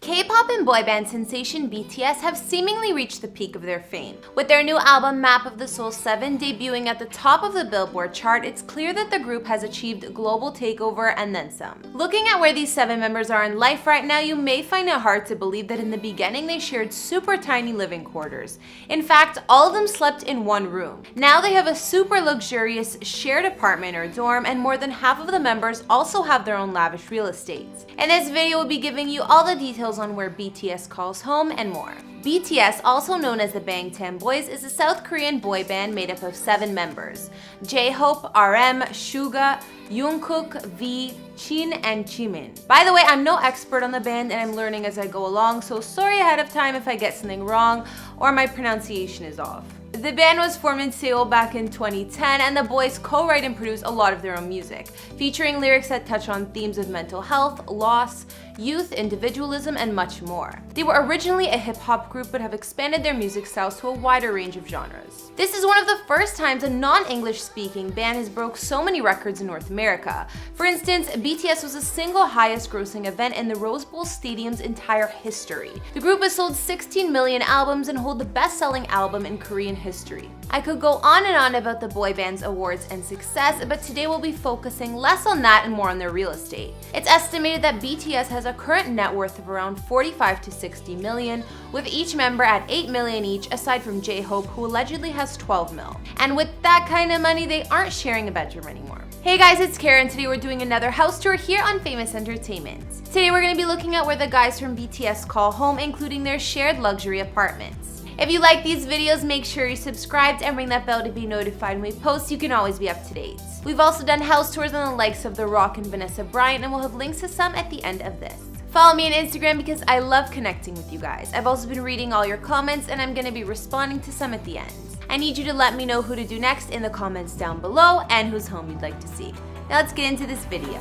K-pop and boy band sensation BTS have seemingly reached the peak of their fame. With their new album Map of the Soul 7 debuting at the top of the Billboard chart, it's clear that the group has achieved global takeover and then some. Looking at where these 7 members are in life right now, you may find it hard to believe that in the beginning they shared super tiny living quarters. In fact, all of them slept in one room. Now they have a super luxurious shared apartment or dorm, and more than half of the members also have their own lavish real estate. In this video, we'll be giving you all the details on where BTS calls home and more. BTS, also known as the Bangtan Boys, is a South Korean boy band made up of 7 members: J-Hope, RM, Suga, Jungkook, V, Jin, and Jimin. By the way, I'm no expert on the band and I'm learning as I go along, so sorry ahead of time if I get something wrong or my pronunciation is off. The band was formed in Seoul back in 2010, and the boys co-write and produce a lot of their own music, featuring lyrics that touch on themes of mental health, loss, youth, individualism, and much more. They were originally a hip-hop group but have expanded their music styles to a wider range of genres. This is one of the first times a non-English speaking band has broke so many records in North America. For instance, BTS was the single highest grossing event in the Rose Bowl Stadium's entire history. The group has sold 16 million albums and hold the best-selling album in Korean history. I could go on and on about the boy band's awards and success, but today we'll be focusing less on that and more on their real estate. It's estimated that BTS has a current net worth of around 45 to 60 million, with each member at 8 million each, aside from J-Hope, who allegedly has 12 mil. And with that kind of money, they aren't sharing a bedroom anymore. Hey guys, it's Karen. Today we're doing another house tour here on Famous Entertainment. Today we're going to be looking at where the guys from BTS call home, including their shared luxury apartments. If you like these videos, make sure you're subscribed and ring that bell to be notified when we post. You can always be up to date. We've also done house tours on the likes of The Rock and Vanessa Bryant, and we'll have links to some at the end of this. Follow me on Instagram because I love connecting with you guys. I've also been reading all your comments and I'm going to be responding to some at the end. I need you to let me know who to do next in the comments down below and whose home you'd like to see. Now let's get into this video.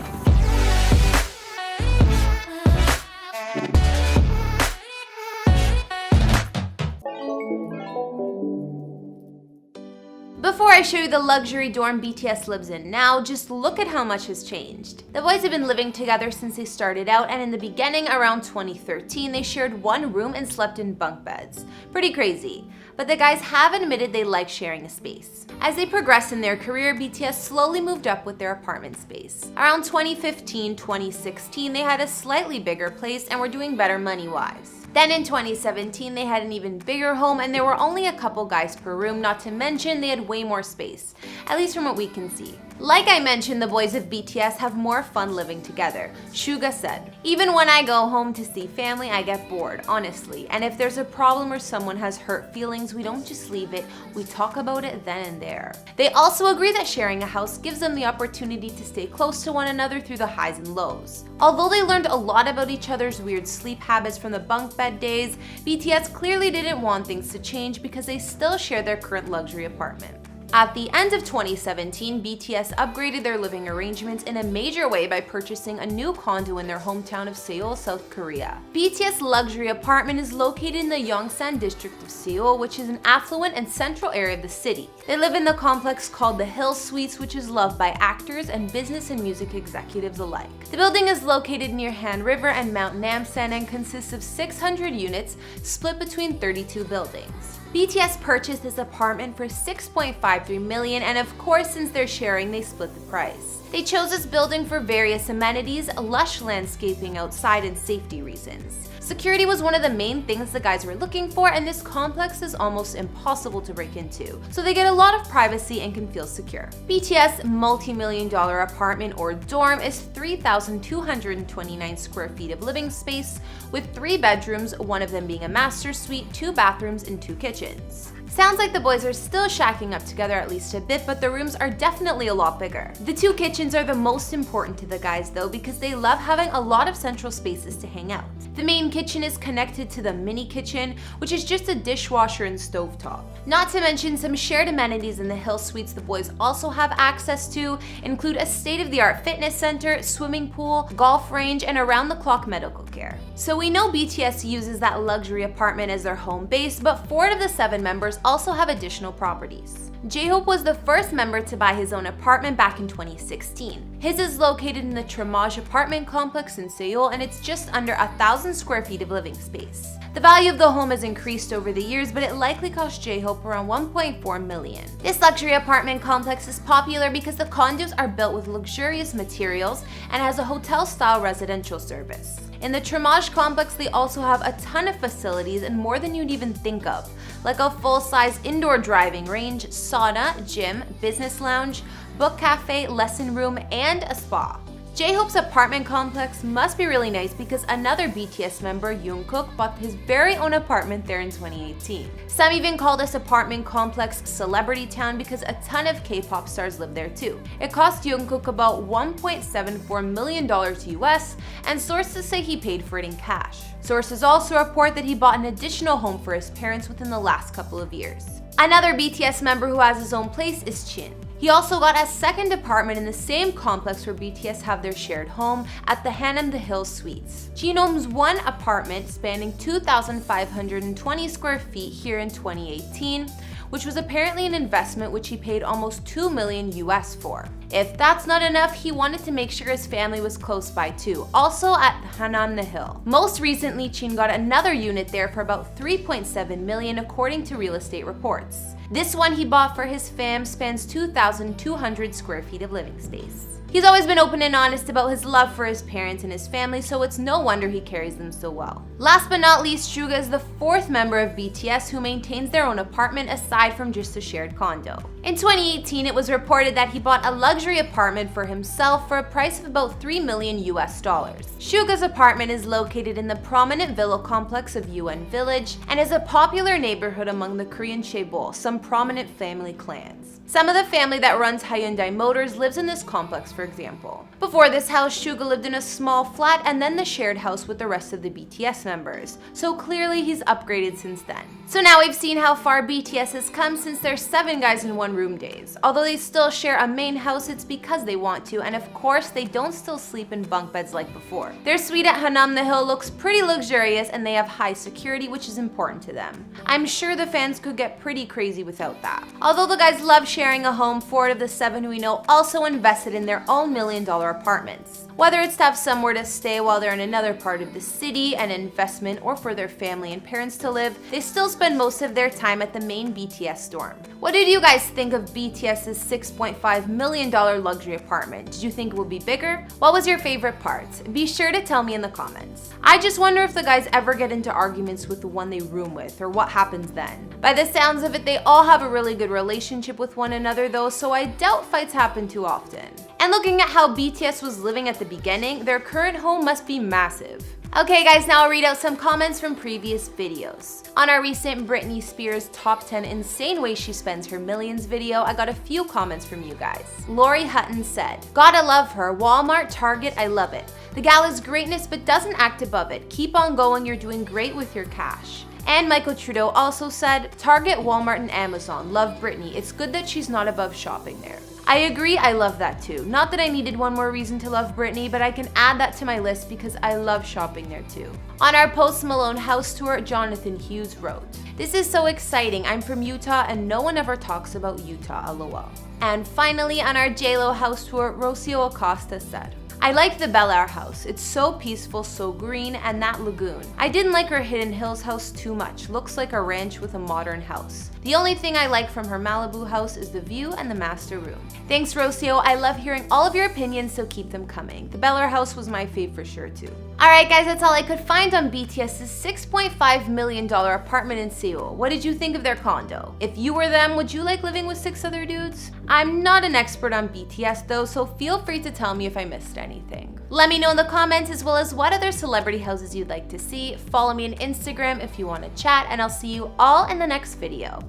Before I show you the luxury dorm BTS lives in now, just look at how much has changed. The boys have been living together since they started out, and in the beginning, around 2013, they shared one room and slept in bunk beds. Pretty crazy. But the guys have admitted they like sharing a space. As they progressed in their career, BTS slowly moved up with their apartment space. Around 2015-2016, they had a slightly bigger place and were doing better money-wise. Then in 2017, they had an even bigger home and there were only a couple guys per room, not to mention they had way more space, at least from what we can see. Like I mentioned, the boys of BTS have more fun living together. Suga said, "Even when I go home to see family, I get bored, honestly. And if there's a problem or someone has hurt feelings, we don't just leave it, we talk about it then and there." They also agree that sharing a house gives them the opportunity to stay close to one another through the highs and lows. Although they learned a lot about each other's weird sleep habits from the bunk bed days, BTS clearly didn't want things to change because they still share their current luxury apartment. At the end of 2017, BTS upgraded their living arrangements in a major way by purchasing a new condo in their hometown of Seoul, South Korea. BTS' luxury apartment is located in the Yongsan district of Seoul, which is an affluent and central area of the city. They live in the complex called the Hill Suites, which is loved by actors and business and music executives alike. The building is located near Han River and Mount Namsan and consists of 600 units split between 32 buildings. BTS purchased this apartment for $6.53 million, and of course, since they're sharing, they split the price. They chose this building for various amenities, lush landscaping outside, and safety reasons. Security was one of the main things the guys were looking for, and this complex is almost impossible to break into, so they get a lot of privacy and can feel secure. BTS' multi-million-dollar apartment or dorm is 3,229 square feet of living space with 3 bedrooms, one of them being a master suite, 2 bathrooms, and 2 kitchens. Sounds like the boys are still shacking up together at least a bit, but the rooms are definitely a lot bigger. The 2 kitchens are the most important to the guys though, because they love having a lot of central spaces to hang out. The main kitchen is connected to the mini kitchen, which is just a dishwasher and stovetop. Not to mention some shared amenities in the Hill Suites the boys also have access to include a state-of-the-art fitness center, swimming pool, golf range, and around-the-clock medical healthcare. So we know BTS uses that luxury apartment as their home base, but 4 of the 7 members also have additional properties. J-Hope was the first member to buy his own apartment back in 2016. His is located in the Tramage apartment complex in Seoul, and it's just under 1,000 square feet of living space. The value of the home has increased over the years, but it likely cost J-Hope around $1.4 million. This luxury apartment complex is popular because the condos are built with luxurious materials and has a hotel-style residential service. In the Tramage complex, they also have a ton of facilities and more than you'd even think of, like a full-size indoor driving range, sauna, gym, business lounge, book cafe, lesson room, and a spa. J-Hope's apartment complex must be really nice because another BTS member, Jungkook, bought his very own apartment there in 2018. Some even call this apartment complex Celebrity Town because a ton of K-pop stars live there too. It cost Jungkook about $1.74 million US, and sources say he paid for it in cash. Sources also report that he bought an additional home for his parents within the last couple of years. Another BTS member who has his own place is Jin. He also got a second apartment in the same complex where BTS have their shared home at the Hanam the Hill Suites. Jin owns one apartment spanning 2,520 square feet here in 2018, which was apparently an investment which he paid almost $2 million US for. If that's not enough, he wanted to make sure his family was close by too, also at Hanam the Hill. Most recently, Jin got another unit there for about $3.7 million according to real estate reports. This one he bought for his fam spans 2,200 square feet of living space. He's always been open and honest about his love for his parents and his family, so it's no wonder he carries them so well. Last but not least, Suga is the 4th member of BTS who maintains their own apartment aside from just a shared condo. In 2018, it was reported that he bought a luxury apartment for himself for a price of about $3 million US. Suga's apartment is located in the prominent villa complex of UN Village and is a popular neighborhood among the Korean Chaebol, some prominent family clans. Some of the family that runs Hyundai Motors lives in this complex, for example. Before this house, Suga lived in a small flat and then the shared house with the rest of the BTS members, so clearly he's upgraded since then. So now we've seen how far BTS has come since their 7 guys in one room days. Although they still share a main house, it's because they want to, and of course they don't still sleep in bunk beds like before. Their suite at Hanam the Hill looks pretty luxurious and they have high security, which is important to them. I'm sure the fans could get pretty crazy without that. Although the guys love sharing a home, 4 of the 7 we know also invested in their own $1 million apartments. Whether it's to have somewhere to stay while they're in another part of the city, an investment, or for their family and parents to live, they still spend most of their time at the main BTS dorm. What did you guys think of BTS's $6.5 million luxury apartment? Did you think it would be bigger? What was your favorite part? Be sure to tell me in the comments. I just wonder if the guys ever get into arguments with the one they room with, or what happens then. By the sounds of it, they all have a really good relationship with one another though, so I doubt fights happen too often. And looking at how BTS was living at the beginning, their current home must be massive. Okay guys, now I'll read out some comments from previous videos. On our recent Britney Spears top 10 insane ways she spends her millions video, I got a few comments from you guys. Lori Hutton said, "Gotta love her, Walmart, Target, I love it. The gal is greatness but doesn't act above it. Keep on going, you're doing great with your cash." And Michael Trudeau also said, "Target, Walmart, and Amazon, love Britney. It's good that she's not above shopping there." I agree, I love that too. Not that I needed one more reason to love Britney, but I can add that to my list because I love shopping there too. On our Post Malone house tour, Jonathan Hughes wrote, "This is so exciting. I'm from Utah and no one ever talks about Utah, lol." And finally, on our JLo house tour, Rocio Acosta said, "I like the Bel Air house. It's so peaceful, so green, and that lagoon. I didn't like her Hidden Hills house too much. Looks like a ranch with a modern house. The only thing I like from her Malibu house is the view and the master room." Thanks, Rocio. I love hearing all of your opinions, so keep them coming. The Bel Air house was my fave for sure too. Alright guys, that's all I could find on BTS's $6.5 million apartment in Seoul. What did you think of their condo? If you were them, would you like living with 6 other dudes? I'm not an expert on BTS though, so feel free to tell me if I missed anything. Let me know in the comments as well as what other celebrity houses you'd like to see. Follow me on Instagram if you want to chat, and I'll see you all in the next video.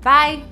Bye!